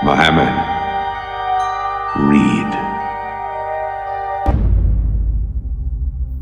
Muhammad, read.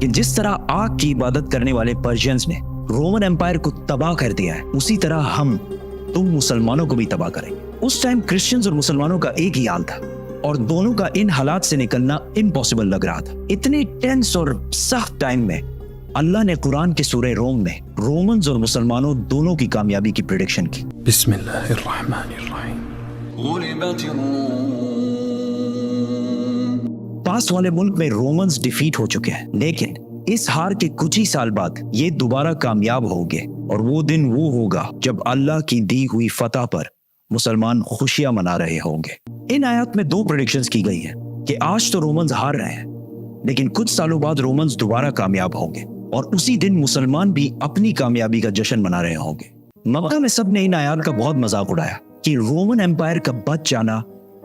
کہ جس طرح آگ کی عبادت کرنے والے پرشینز نے رومن امپائر کو تباہ کر دیا ہے، اسی طرح تم مسلمانوں کو بھی تباہ کریں گے۔ اس ٹائم کرسچنز اور مسلمانوں کا ایک ہی حال تھا اور دونوں کا ان حالات سے نکلنا امپاسبل لگ رہا تھا۔ اتنے ٹینس اور سخت ٹائم میں اللہ نے قرآن کے سورہ روم میں رومنز اور مسلمانوں دونوں کی کامیابی کی پریڈکشن کی۔ بسم اللہ الرحمن الرحیم۔ غلبت الروم۔ پاس والے ملک میں رومنز ڈیفیٹ ہو چکے ہیں، لیکن اس ہار کے کچھ ہی سال بعد یہ دوبارہ کامیاب ہو گئے، اور وہ دن وہ ہوگا جب اللہ کی دی ہوئی فتح پر مسلمان خوشیاں منا رہے ہوں گے۔ ان آیات میں 2 پریڈکشنز کی گئی ہیں کہ آج تو رومنز ہار رہے ہیں، لیکن کچھ سالوں بعد رومنز دوبارہ کامیاب ہوں گے، اور اسی دن مسلمان بھی اپنی کامیابی کا جشن منا رہے ہوں گے۔ مکہ میں سب نے ان آیات کا بہت مذاق اڑایا کہ رومن امپائر کا بچ جانا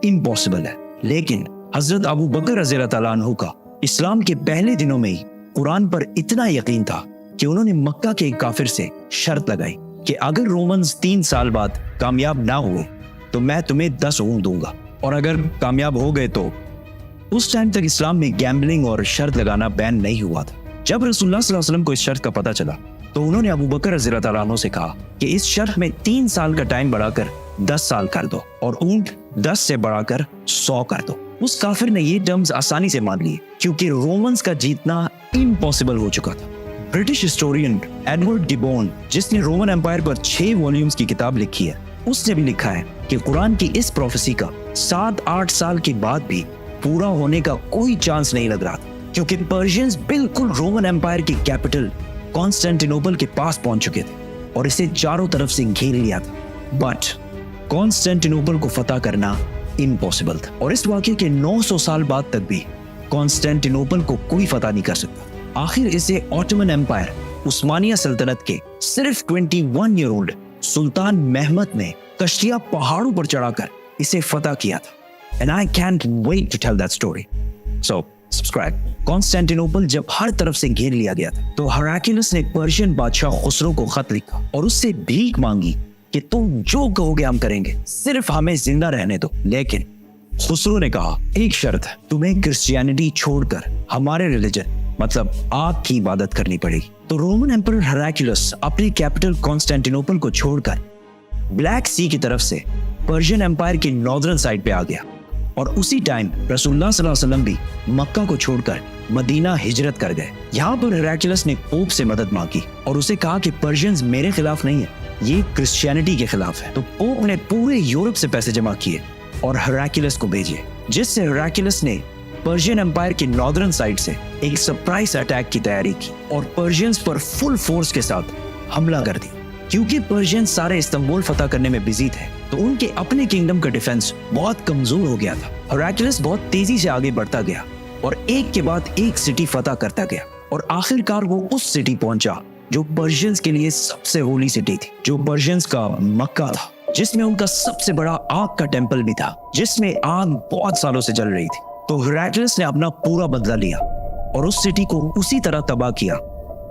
امپاسبل ہے، لیکن حضرت ابو بکر رضی اللہ تعالیٰ عنہ کا اسلام کے پہلے دنوں میں ہی قرآن پر اتنا یقین تھا کہ انہوں نے مکہ کے ایک کافر سے شرط لگائی کہ اگر رومنز 3 سال بعد کامیاب نہ ہوئے تو میں تمہیں 10 اونٹ دوں گا، اور اگر کامیاب ہو گئے تو اس ٹائم تک اسلام میں گیمبلنگ اور شرط لگانا بین نہیں ہوا تھا۔ جب رسول اللہ صلی اللہ علیہ وسلم کو اس شرط کا پتہ چلا تو انہوں نے ابو بکر رضی اللہ تعالیٰ عنہ سے کہا کہ اس شرط میں 3 سال کا ٹائم بڑھا کر 10 سال کر دو، اور اونٹ 10 سے بڑھا کر 100 کر دو۔ اس کافر نے یہ ٹرمز آسانی سے مان لیے کیونکہ رومنز کا جیتنا امپاسبل ہو چکا تھا۔ برٹش ہسٹورین ایڈورڈ ڈیبون، جس نے رومن امپائر پر 6 والیومز کی کتاب لکھی ہے، اس نے بھی لکھا ہے کہ قرآن کی اس پروفیسی کا 7-8 سال کے بعد بھی پورا ہونے کا کوئی چانس نہیں لگ رہا تھا، کیونکہ پرشینز بالکل رومن امپائر کی کیپٹل کانسٹینٹینوپل کے پاس پہنچ چکے تھے اور اسے چاروں طرف سے گھیر لیا تھا، بٹ کانسٹینٹینوپل کو فتح کرنا امپاسبل تھا، اور اس واقعے کے 900 سال بعد تک بھی کانسٹینٹینوپل کو کوئی فتح نہیں کر سکتا۔ آخر اسے آٹومن امپائر عثمانیہ سلطنت کے صرف 21 ایئر اولڈ سلطان محمد نے کشتیاں پہاڑوں پر چڑھا کر اسے فتح کیا تھا۔ And I can't wait to tell that story. So, subscribe. کانسٹینٹینوپل جب ہر طرف سے گھیر لیا گیا تھا تو ہراکلیس نے پرشین بادشاہ خسرو کو خط لکھا اور اس سے بھیک مانگی کہ تم جو کہو گے ہم کریں گے، صرف ہمیں زندہ رہنے دو۔ لیکن خسرو نے کہا ایک شرط ہے، تمہیں کرسچینٹی چھوڑ کر ہمارے ریلیجن مطلب آگ کی عبادت کرنی پڑے گی۔ تو رومن ایمپرر ہراکلیس اپنی کیپٹل کانسٹینٹینوپل کو چھوڑ کر بلیک سی کی طرف سے پرشین امپائر کی ناردرن سائڈ پہ آ گیا، اور اسی ٹائم رسول اللہ صلی اللہ علیہ وسلم بھی مکہ کو چھوڑ کر مدینہ ہجرت کر گئے۔ یہاں پر ہراکلیس نے پوپ سے مدد مانگی اور اسے کہا کہ پرشینز میرے خلاف نہیں ہے، یہ کرسچینٹی کے خلاف ہے۔ تو پوپ نے پورے یورپ سے پیسے جمع کیے اور ہراکلیس کو بھیجے، جس سے ہراکلیس نے پرشین امپائر کی ناردرن سائڈ سے ایک سرپرائز اٹیک کی تیاری کی اور پرشینز پر فل فورس کے ساتھ حملہ کر دیا۔ کیونکہ پرشین سارے استنبول فتح کرنے میں بزی تھے تو ان کے اپنے کنگڈم کا ڈیفنس بہت کمزور ہو گیا تھا۔ ہراکلیس بہت تیزی سے آگے بڑھتا گیا اور ایک کے بعد ایک سٹی فتح کرتا گیا، اور آخر کار وہ اس سٹی پہنچا جو پرشینز کے لیے سب سے ہولی سٹی تھی، جو پرشینز کا مکہ تھا، جس میں ان کا سب سے بڑا آگ کا ٹیمپل بھی تھا، جس میں آگ بہت سالوں سے جل رہی تھی۔ تو ہراکلیس نے اپنا پورا بدلہ لیا اور اس سٹی کو اسی طرح تباہ کیا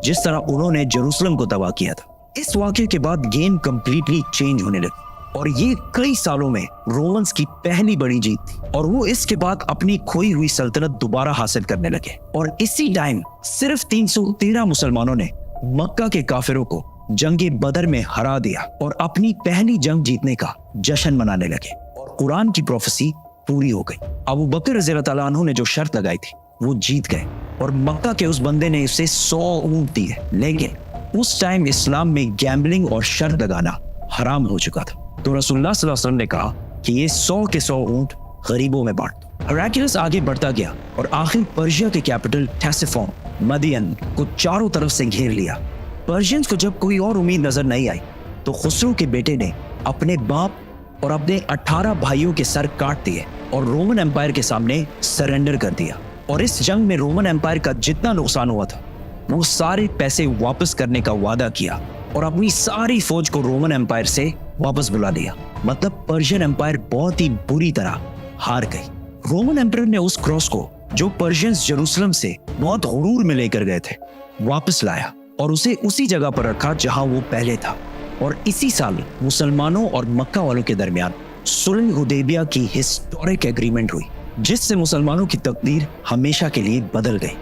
جس طرح انہوں نے جیروسلم کو تباہ کیا تھا۔ اس واقعے کے بعد گیم کمپلیٹلی چینج ہونے لگی اور یہ کئی سالوں میں رومنز کی پہلی بڑی جیت تھی، اور وہ اس کے بعد اپنی کھوئی ہوئی سلطنت دوبارہ حاصل کرنے لگے۔ اور اسی ٹائم صرف 313 مسلمانوں نے مکہ کے کافروں کو جنگ بدر میں ہرا دیا اور اپنی پہلی جنگ جیتنے کا جشن منانے لگے، اور قرآن کی پروفیسی پوری ہو گئی۔ ابو بکر رضی اللہ تعالیٰ عنہ نے جو شرط لگائی تھی وہ جیت گئے، اور مکہ کے اس بندے نے اسے 100 اونٹ دیے، لیکن اس ٹائم اسلام میں گیمبلنگ اور شرط لگانا حرام ہو چکا تھا۔ تو رسول اللہ صلی اللہ علیہ وسلم نے کہا کہ یہ 100 کے 100 اونٹ غریبوں میں بانٹ دو۔ ہراکلیس آگے بڑھتا گیا اور آخر پرشیا کے کیپٹل ٹیسیفون مدین کو چاروں طرف سے گھیر لیا۔ پرشینز کو جب کوئی اور امید نظر نہیں آئی تو خسرو کے بیٹے نے اپنے باپ اور اپنے 18 بھائیوں کے سر کاٹ دیے اور رومن امپائر کے سامنے سرنڈر کر دیا، اور اس جنگ میں رومن امپائر کا جتنا نقصان ہوا تھا وہ سارے پیسے واپس کرنے کا وعدہ کیا اور اپنی ساری فوج کو رومن امپائر سے واپس بلا لیا۔ مطلب پرشین امپائر بہت ہی بری طرح ہار گئی۔ رومن امپائر نے اس کراس کو جو پرشینز جیروسلم سے بہت غرور میں لے کر گئے تھے واپس لایا اور اسے اسی جگہ پر رکھا جہاں وہ پہلے تھا، اور اسی سال مسلمانوں اور مکہ والوں کے درمیان صلح حدیبیہ کی ہسٹورک ایگریمنٹ ہوئی، جس سے مسلمانوں کی تقدیر ہمیشہ کے لیے بدل گئی۔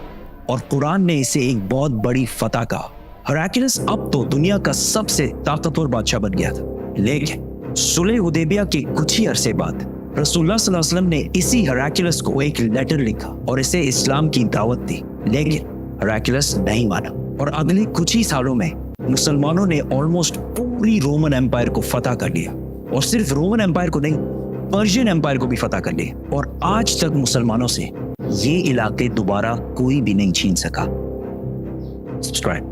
اور قرآن نے اسے ایک بہت بڑی فتح کہا۔ ہراکلس اب تو دنیا کا سب سے طاقتور بادشاہ بن گیا تھا، لیکن صلح حدیبیہ کے کچھ ہی عرصے بعد رسول اللہ صلی اللہ علیہ وسلم نے اسی ہراکلس کو ایک لیٹر لکھا اور اسے اسلام کی دعوت دی، لیکن ہراکلس نہیں مانا اور اگلے کچھ ہی سالوں میں مسلمانوں نے آلموسٹ پوری رومن ایمپائر کو فتح کر لیا، اور صرف رومن ایمپائر کو نہیں، پرشین ایمپائر کو بھی فتح کر لیا، اور آج تک مسلمانوں سے یہ علاقے دوبارہ کوئی بھی نہیں چھین سکا۔ سبسکرائب